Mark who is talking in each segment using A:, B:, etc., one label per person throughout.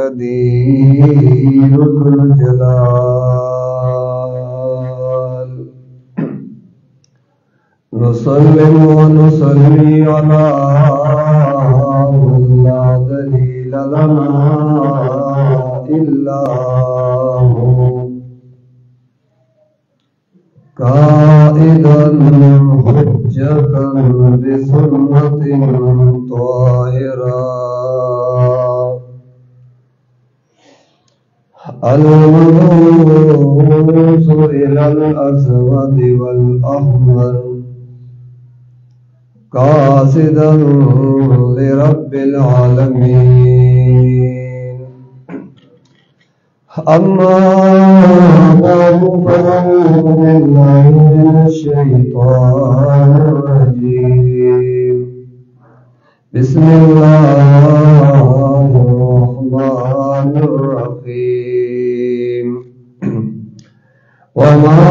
A: القدير ذو الجلال نسلم ونصلي على من لا دليل لنا إلا هو قائدا حجة بسنة طاهرة المبعوث إلى الأسود والأحمر قاصدا لرب العالمين أما بعد فأعوذ بالله من الشيطان الرجيم بسم الله الرحمن الرحيم وما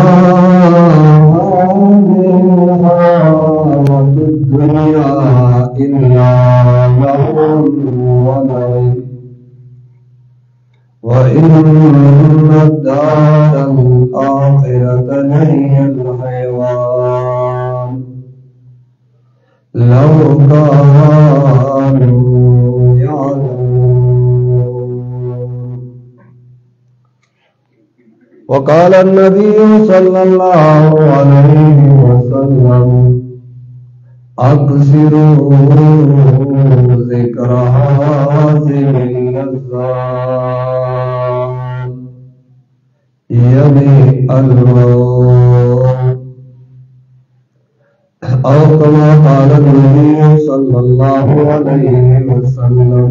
A: الدنيا إلا لهو ولعب وإن الدار الآخرة لهي الحيوان لو كانوا يعلمون. وقال النبي صلى الله عليه وسلم أكثروا ذكر هذه اللذات يبي الموت أو كما قال النبي صلى الله عليه وسلم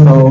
A: 100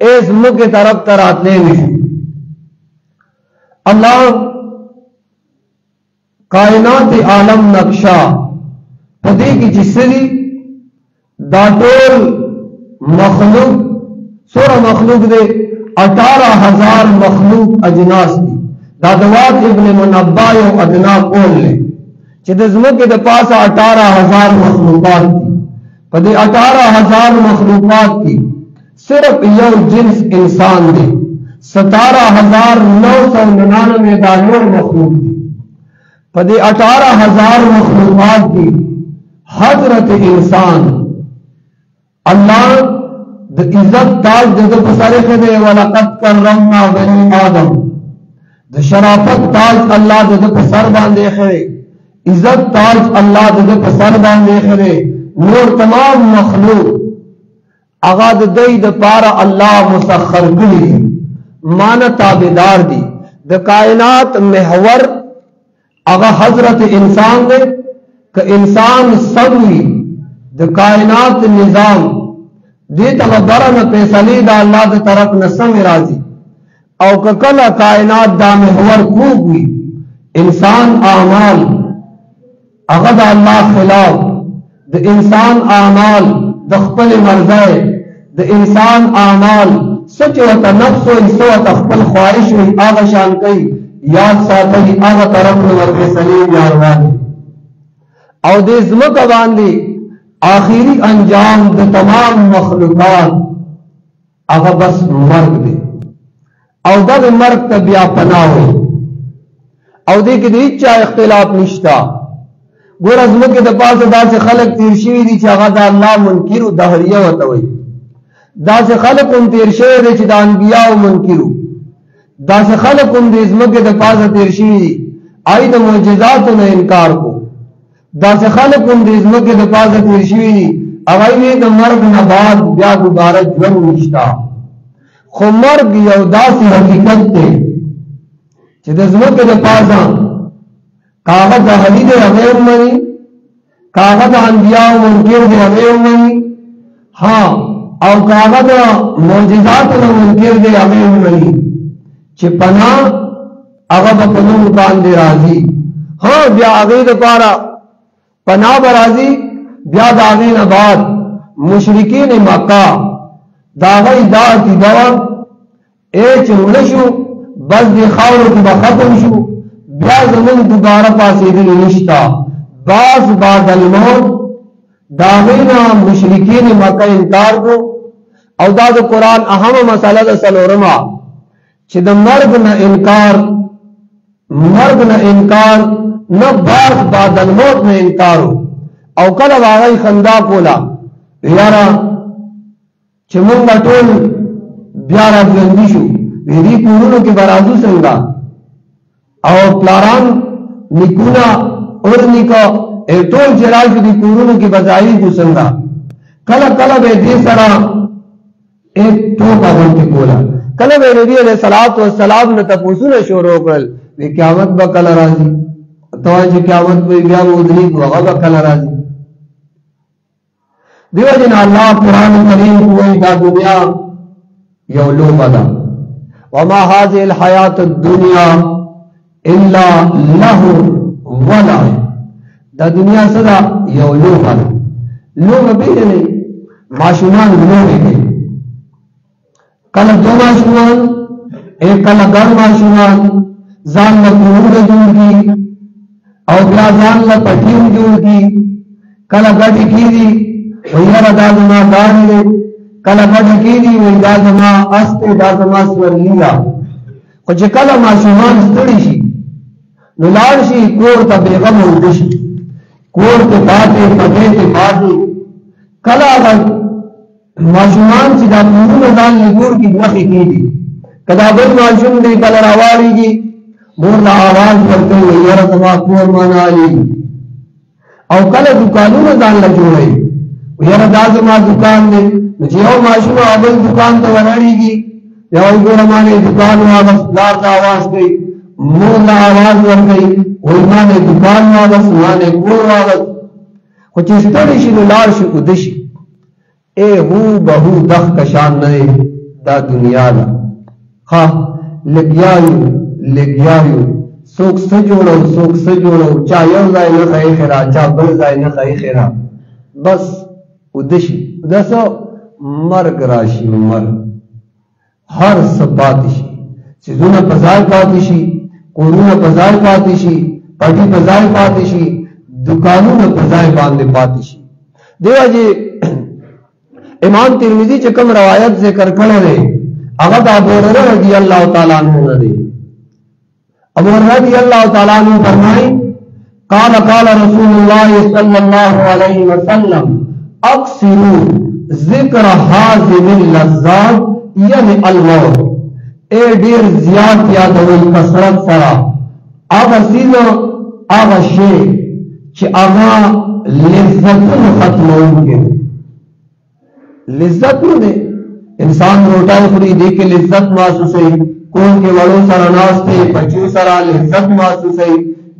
A: اس مکہ طرف تراتنے نشو اللہ کائنات عالم نقشہ پدی کی جسری دا ټول مخلوق سورہ مخلوق دے 18,000 مخلوق اجناس دی دا دوات ابن منبع یو ادنا قول لے چی دا زمکے دا پاسا 18,000 مخلوقات دی پدی 18,000 مخلوقات کی صرف یو جنس انسان دی 17,999 دانور مخلوق دی پدی 18,000 مخلوقات کی حضرت انسان اللہ دا عزت تاج دا پسارخ دے وَلَقَدْ كَرَّمْنَا بَنِي آدم دا شرافت تاج اللہ دا پسار باندے خرے عزت تاج اللہ دا پسار باندے خرے نور تمام مخلوق اغاد دی دا پارا اللہ مسخر کلی مانا تابدار دی دا کائنات محور اغا حضرت انسان دے کہ انسان سبوی دا کائنات نظام دیتا غبرن پیسلی دا اللہ دا طرف نسم رازی او ککل کائنات دا محور کوگوی انسان اعمال اغد اللہ خلاف دا انسان اعمال دا خپل مرضائے دا انسان اعمال سچ و نفس و انسو و خپل خواہش و آغا شان کئی یاد ساتھی آغا طرف نور پیسلی یاروانی او دے زمکہ باندی آخری انجام دا تمام مخلوقات اغا بس مرگ دے او دا مرگ تا بیا پناوے او دے کہ دے چا اختلاف نشتا گور ازمکہ دا پاس دا سے خلق تیرشوی دی چا غدا اللہ منکرو دہریہ وطوئی دا سے خلق ان تیرشوی دی چا دا انبیاء منکرو دا سے خلق ان دے ازمکہ دا پاس تیرشوی دی آئی دا معجزاتو نا انکار کو دا سے خلق ان دے ازمکہ دا پاس تیرشوی دی اغیوی دا مرگ نباد بیا دوبارہ جون نشتا خو مرگ یو دا سی حقیقت تے چا دا ازمکہ دا پاسا کاغذ اہلی دے اغیر منی کاغذ انبیاء منکر دے اغیر منی ہاں او کاغذ معجزات منکر دے اغیر منی چھ پناہ اغب پنوں مکان دے رازی ہاں بیا اغیر پارا پناہ برازی بیا داغین آباد مشرکین مکہ داغی دا تی دوا ایچ ملشو بس دی خاورو کی بختم شو بیا زمین دوبارہ پاسی دل نشتا باس بعد الموت داغین مشرکین مکہ انکار کو او دا دا قرآن اہم مسئلہ دا سلورما چھ دا مرگ نا انکار نہ باس بعد الموت نا انکارو او کل واغی خندا کولا یارا چھ منگا ٹول بیارا جندی شو ویدی کورونو کی برازو سنگا او پلاران نکونا اور نکا ٹول چراشو دی کورونو کی بزائی کو سنگا کلا بے دی سرا ایک ٹوکا بنتی کولا کلا بے نبی علیہ السلام نے تپوسو شروع کرل وی قیامت با کلا رازی توانچہ قیامت با بیا مدنی کو غبا کلا رازی دیو جن اللہ قرآن کریم کوئی دا دنیا یو لو بدا وما هذه الحیات الدنیا الا لہو ولا دا دنیا صدا یو لو بدا لو ببیر نہیں معشومان لو بکے کل دو معشومان ایک کل گر معشومان زان لکور جوڑ کی او بیا زان لپٹیم جوڑ کی کل گڑی کی دی ویرا دازما داری دے کلا گڑی کی دی وی دازما استے دازما سور لیا کچھ کلا معشومان ستڑی شی نلار شی کور تا بیغم اردشی کور تے باتے پتے تے باتے کلا اگر معشومان سی دا مورون دان لگور کی نخی کی دی کدا بل معشوم دے کلا رواری کی مورنا آواز کرتے ویرا دما کور مانا لی او کلا دکانون دان لجوڑے ویرا دازما دکان دے نچیو معشوم آبل دکان تا ونڑی گی یاوی گورمانے دکان واغس لار تا آواز گئی مورنا آواز ور گئی ویمانے دکان واغس مانے کور واغس خوچستڑی شی نلار شی ادشی اے ہو بہو دخ کشان نئے دا دنیا دا لګیایو څوک څه جوړو چا یو ځای نه خی خیرا چا بل ځای نه خی خیرا بس ودشي داسو مرګ راشي مرګ هر څه پاتې شي سيزونه په ځای پاتې شي کورونه په ځای پاتې شي پټي په ځای پاتې شي دکانونه په ځای باندې پاتې شي دیو جی امام ترمذی چې کوم روایت ذکر کړی دی هغه د ابو هريره رضی الله تعالی عنہ نه دی ابو هريره رضی الله تعالی عنہ فرمایي قال رسول الله صلى الله عليه وسلم اكثروا ذکر هذه اللذات یعنی الموت اے ډیر زیات یادوي کثرت سره هغه سیزو هغه شی چې هغه لذتونه ختموي لذت نه انسان روټای خوري دې کې لذت محسوسوي کون کې وړو سره ناشته بچو سره لذت محسوسوي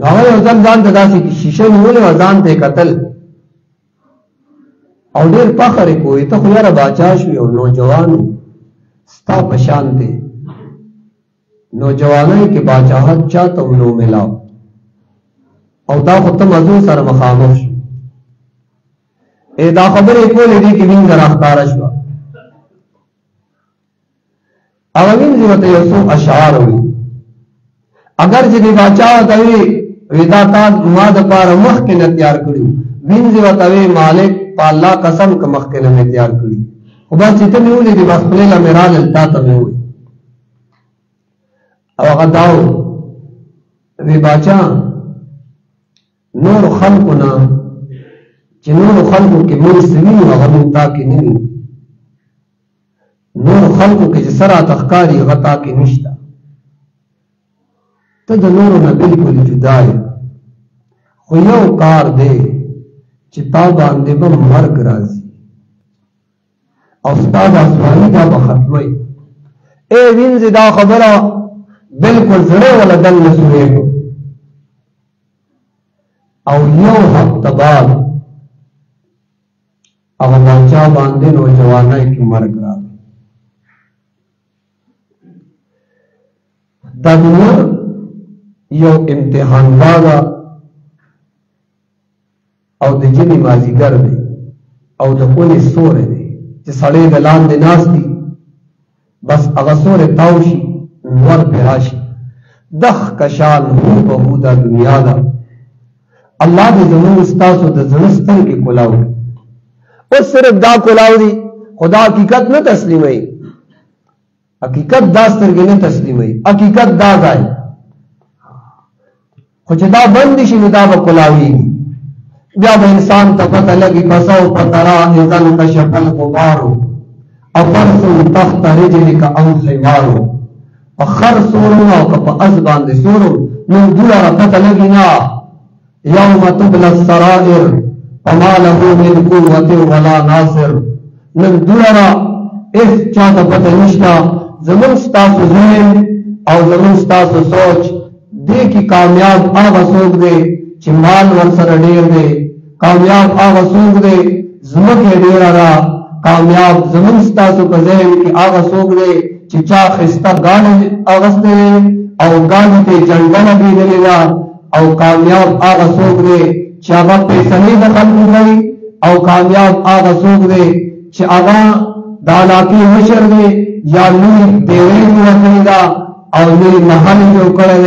A: ناغه ځان ځان داسې شیشه نیولې ځان ته قتل او ډېر فخر کوي ته خو یاره باچا شوې او نوجوان ستا په شان دی نوجوانۍ کې باچاهت چاته نو ملاو او دا خو ته موضوع سره مخامخ شو دا خبرې کولې دي کې وینځ راښکاره شوه او وینځ ورته یو څو اشعار وي اگر چې باچا ته ودا تا ما د پاره مخ کې نه تیار کړو وینځ وتاوي مالک په الله قسم ک مخ کې نه تیار کړی او با چې ته نیولې دی بس پرې لا میرال تا ته وي او هغه داو وی باچا نور خلقنا چې نور خلقو کې مور سوي هغه تا کې نه نور خلقو کې چې سره تخکاری غطا کې نشته ته د نورو نه بالکل جدا یې خو یو کار دی چې تا باندې به مرګ راځي او ستا دا سوالي دا به ختموي اے وینځې دا خبره بالکل زړه ولا دل نه سوېږو او یو هفته بعد هغه باچا باندې نوجوانۍ کې مرګ راغی دا دنیا یو امتحان والا او د جنی مازیګر دی او د اونې سورې دی چې سړی د لاندې ناست دی بس هغه سورې تاو شي نور پې راشي دخ کشان هو به هو دا دنیا ده الله دې زموږ ستاسو د زړه سترګې کولاو اوس صرف دا کولاو دي خدا حقیقت نه تسلیموي حقیقت دا سترګې نه تسلیموي حقیقت دا ځای خو چې دا بند شي نو دا به کولاویږي بیا به انسان ته پته لګي فسوف ترى اذا انكشف الغبار افرس تحت رجلك او حمار اخر سورنا او په از باندې سورو نو دلاره پته لګي نه يوم تبلى السرائر وما له من قوة ولا ناصر نن دلاره اس چاته پته نشته زمون ستاسو ذهن او زمون ستاسو سوچ دې کې کامیاب هغه څوک دی چې مال ورسره ډېر دی کامیاب هغه څوک دی زمکه ډېره ده کامیاب زمون ستاسو په ذهن کې هغه څوک دی چې چا خسته ګاڼه اغوستی او ګاڼو ته جنډه لګېدلې ده او کامیاب هغه څوک دی چې هغه پیسې د خلکو کوي او کامیاب هغه څوک دی چې هغه د علاقې مشر دی یا لوی ډېوې ورکړې ده او لوی محل جو کړل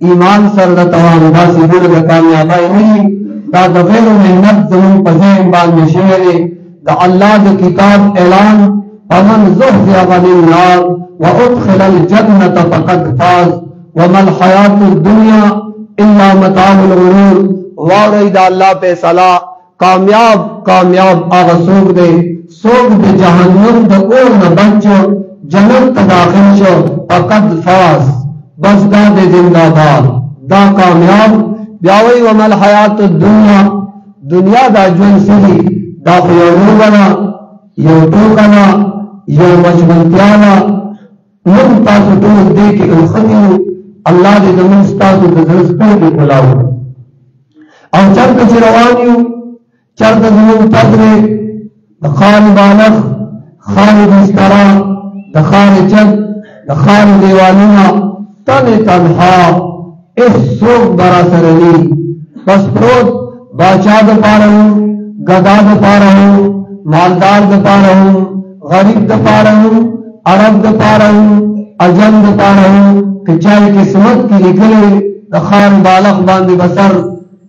A: ایمان سره د توان داسې ګڼه د کامیابی نه دا د غیر محنت زمون په ذهن باندې شوی دی د الله د کتاب اعلان فمن زحزح عن النار وادخل الجنة فقد فاز وما الحیات الدنیا الا متاع الغرور واورئ د الله فیصله کامیاب هغه څوک دی څوک د جهنم د اور نه بچ جنت ته داخل شو فقد فاز بس دا د زنده باد دا کامیاب بیا وی وما الحیات الدنیا دنیا دا ژوند سړي دا خو یو روغه یو ټوکه یو مشغولتیا نن تاسو ټول دې کې الخمي الله دې زموږ تاسو د زړه سترګې کلاو او چرته چې روان یو چرته زموږ تدرې د خان بالغ خان بسترا د خان چت د خان دیوالونه تنها اس سوق برا سرنی بس پروت باچا د پاره گدا د پاره مالدار د پاره غریب د پاره عرب د پاره اجم د پاره کچای قسمت کی لګلې د خان بالغ باندې بسر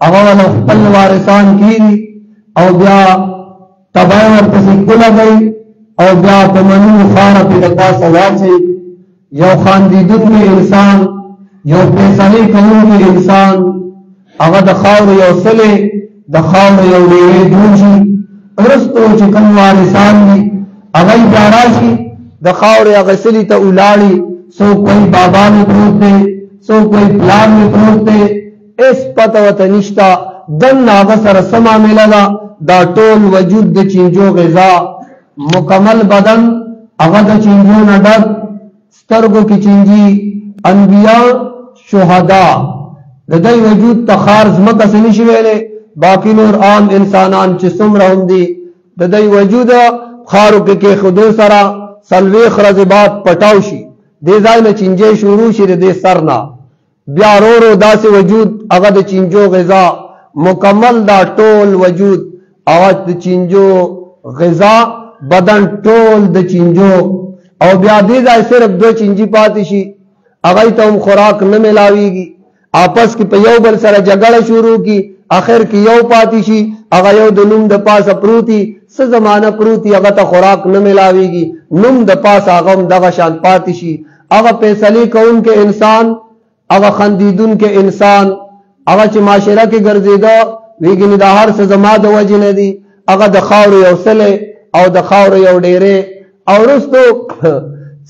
A: اول خپل وارثان کی او بیا تبع ورپسې کولای او بیا په منو خار په دغه سواچي یو خاندیدونکي انسان یو پیسې کوونکی انسان هغه د خاور یو سله د خاور یو لوی دوجي ورستو چې کوم وارثان دي هغه باراشي د خاور هغه سلی ته ولاړی سو کوئی بابا نه پروت دی سو کوئی پلان نه پروت دی اس پته وته نشتا دن هغه سره سما مللا دا ټول وجود د چینجو غذا مکمل بدن هغه د چینجو نه ډک سترګو کې چینجی انبیاء شهدا د دې وجود تخار زمکه سني شویلې باقی نور عام انسانان چې څومره هم دي د دې وجود خارو کې خودو سره سلوي خرزبات پټاو شي دې ځای نه چینجې شروع شي د سرنا بیا رو داسې وجود هغه د چینجو غذا مکمل دا ټول وجود هغه د چینجو غذا بدن ټول د چینجو او بیا دې ځای صرف دو چینجی پاتې شي هغه ته هم خوراک نه ملاويږي آپس کې په یو بل سره جګړه شروع کی اخر کې یو پاتې شي هغه یو د نوم د پاسه پروتي څه زمانہ پروتي هغه ته خوراک نه ملاويږي نوم د پاسه هغه دغه شان پاتې شي هغه فیصله کوون کې انسان هغه خندیدون کې انسان هغه چې معاشره کې ګرځیدا ویګنی د هر څه زما د وجه نه دي هغه د خاور یو سله او د خاور یو ډیره او رستو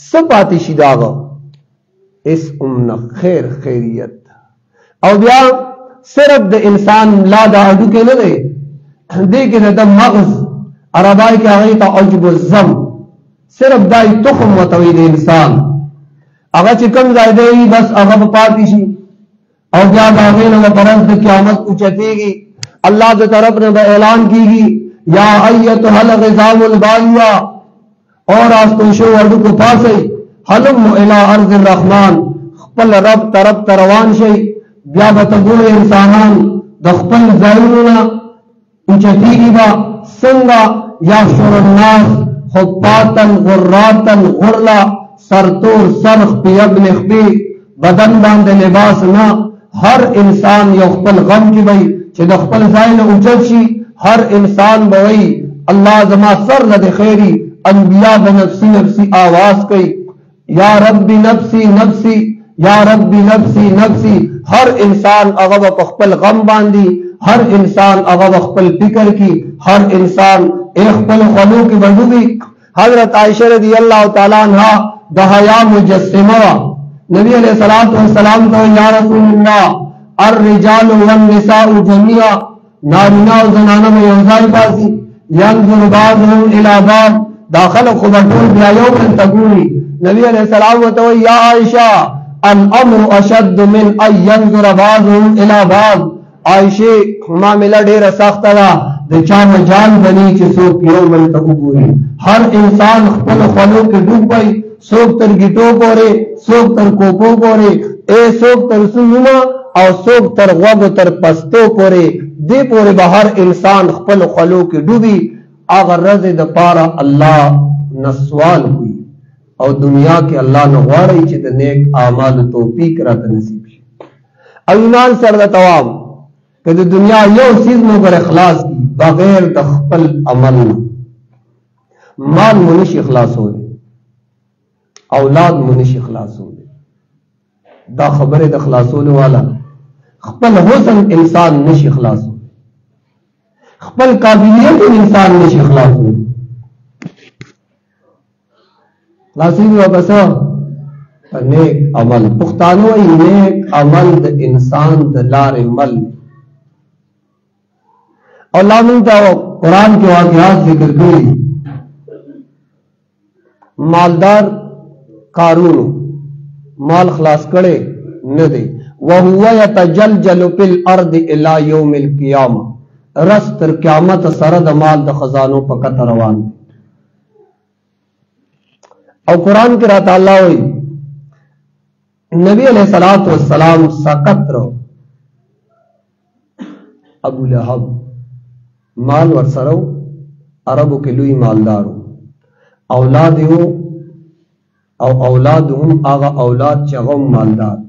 A: سپاتی شي داغه اس امنا خیریت او بیا صرف د انسان لا د اډو کې نه دی دې کې د مغز عربای کې هغه ته عجب الزم صرف دای تخم وتوی د انسان هغه چې کوم ځای دی بس هغه پاتې شي او بیا دا غوښنه د پرز د قیامت اوچتېږي الله د طرف نه اعلان کیږي یا ایتها الغزام البالیا اور آستو شو اډو کو پاسي حلم الى ارض الرحمن خپل رب طرف روان شي بیا به تاسو انسانان د خپل ځایونو اوچتېږي با څنګه یحشر الناس خطاطا غراتا غرلا سرتور سرخ پی ابن خبی بدن باندې لباس نه هر انسان یو خپل غم کې وي چې د خپل ځای نه اوچت شي هر انسان به وي الله زما سر نه خیری انبیاء بنفسی نفسی آواز کوي یا رب نفسی نفسی یا رب نفسی نفسی ہر انسان اغب خپل غم باندھی ہر انسان اغب خپل فکر کی ہر انسان ایک خپل خلو کی بندوگی حضرت عائشہ رضی اللہ تعالیٰ عنہ دہیا مجسمہ نبی علیہ السلام کو یا رسول اللہ الرجال والنساء جميعا نارنا و زنانا میں یوزائی پاسی ینظر بعضهم الى بعض داخل خبرتون بیا یوم تقولی نبی علیہ السلام و یا عائشہ الامر اشد من ان ينظر بعضهم الى بعض عائشہ معاملہ ډیر سخت دا د چا مجال بنی چې څوک یو بل ته وګوري هر انسان خپل خلو کې ډوب وي څوک تر گیټو پورې څوک تر کوپو پورې څوک تر سوما او څوک تر غوږ تر پستو پورې دې پورې بهر انسان خپل خلو کې ډوبي اگر رضا د پاره الله نسوال ہوئی او دنیا کې الله نه غواړي چې د نیک اعمال توفیق راته نصیب شي او ایمان سره د توام که د دنیا یو چیز نو پر اخلاص کی بغیر د خپل عمل نه مال منشي خلاصول اولاد منشي خلاصول دا خبره د خلاصول والا خپل حسن انسان نشي خلاصول خپل قابلیت انسان نشي خلاصول خلاصي وبسا نیک عمل پښتانو یې نیک عمل د انسان د لارې مل او الله موږ ته قرآن کې واقعات ذکر کړي مالدار قارون مال خلاص کړي نه دی وهو يتجلجل في الارض الى يوم القيامه رس تر قیامت سره د مال د خزانو په کته روان او قرآن کې راته الله وایي نبی علیہ الصلوۃ والسلام سقط رو ابو لہب مال ورسرو عربو کې لوی مالدارو اولاد یو او اولادهم هغه اولاد چې هغه مالدار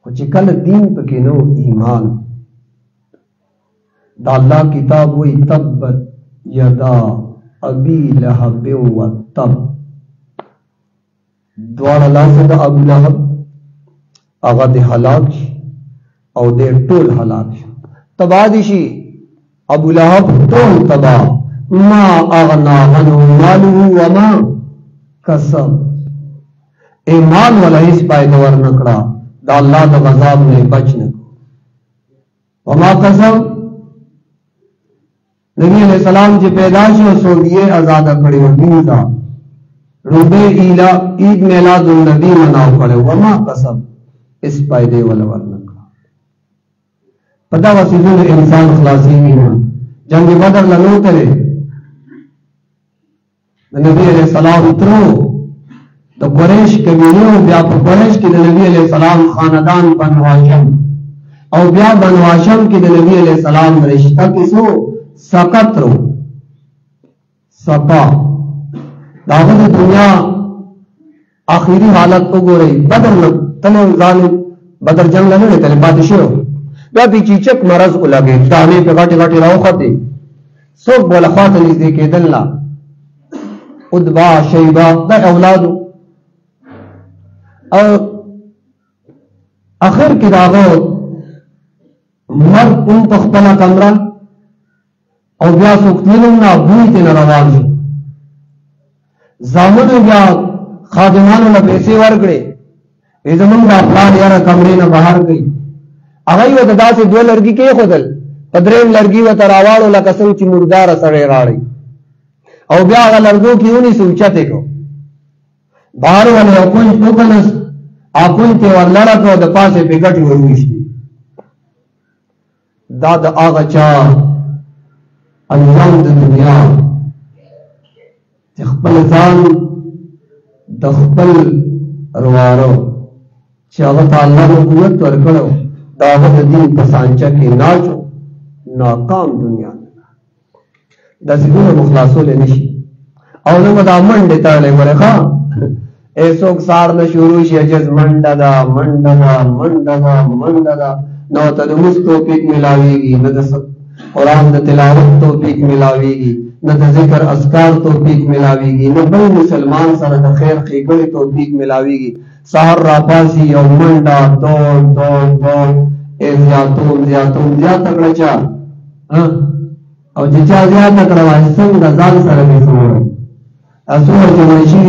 A: خو چې کله دین پکې نو ایمان دا الله کتاب وی تبت یدا ابي لهب وتب دوار لاسه دا ابو لهب هغه د هلاک او د ټول هلاک تبا دي شي ابو لهب ټول تبا ما اغنا عنه ماله وما کسب ایمان ولا هیڅ پایده ور نکړه دا الله د غضب نه بچ نه وما کسب نبی علیہ السلام چې پیدا شو سوګي آزاد کړی و دینه روبے عید میلاد النبی مناو کړو وما قسم اس پایدے ولا ورنکړه پدا وسیله انسان خلاصي نه جنگ بدر لنو کړي نبی علیہ السلام ترو د قریش کبیرو بیا په قریش کې د نبی علیہ السلام خاندان بنو هاشم او بیا بنو هاشم کې د نبی علیہ السلام رشتہ کیسو سقط رو سپا داغه د دنیا آخری حالت وګورئ بدر تله ظالم بدر جنگ نه تله پاتې شو بیا د چیچک مرض ولګي دانه په غټي غټي راوخته څوک بوله خاطر دې کېدل لا ادبا شیبا د اولاد او اخر کې داغه مر په خپل کمره او بیا څوک تلونه بوی ته روان دي زامن بیا خادمانو له پیسې ورکړي زمونږ د افغان یاره کمرې نه بهر گئی هغه یو د داسې دوه لرګي کې خودل پدریم لرګي و تراواړو لکه څنګه چې مردار سره راړي او بیا هغه لرګو کې ونی سوچته کو بهر ولې کوئی ټوکنس اپون ته ورلړه کو د پاسه پیګټي ورويشتي دا د هغه چا انجام د دنیا خپل ځان د خپل روارو چې هغه تعالی نو قوت ورکړو دا د دین په سانچه کې ناچو ناکام دنیا د سګونو مخلاصول نشي او نو دا منډه تړلې ورخه ایسوک سار نه شروع شي اجز منډه دا منډه دا منډه دا منډه دا نو ته د مستوفیق ملاويږي نه د قرآن د تلاوت توفیق ملاويږي نہ ذکر اذکار توفیق ملاویږي نہ بل مسلمان سره د خیر ښېګړې توفیق ملاویږي سحر را پاسي یو منډه دوړ زیات کړه چا او چې چا زیات کړه وای څنګه ځان سره به سمور اسوه چې ورشي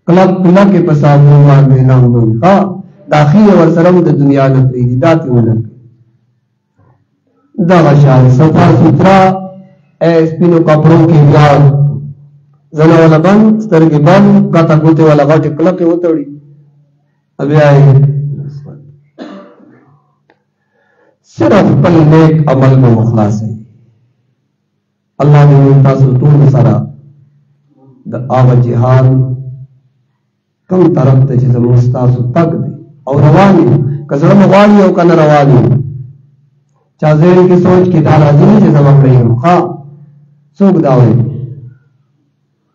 A: کلب کې په صاحب باندې نام دوی ها داخلي ور سره د دنیا نه پریږي داتونه دا غشان صفا سوترا سپینو کپڑوں کی بیاد زنه والا بند سترګې بند کاته ګوته والا غټ کلکه وتړي ابي آئے صرف پل نیک عمل میں مخلاص ہے اللہ نے تاسو ټول سره د هغه جهان کوم طرف ته چې زموږ تاسو تک دی او رواني کزړه مغواړي او کنه رواني چا ځین کې سوچ کې دا راځي چې زموږ کړی ها څوک دا وایي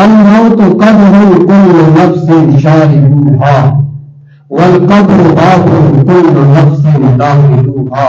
A: الموت قبر كل نفس شاربوها والقبر باب كل نفس داخلوها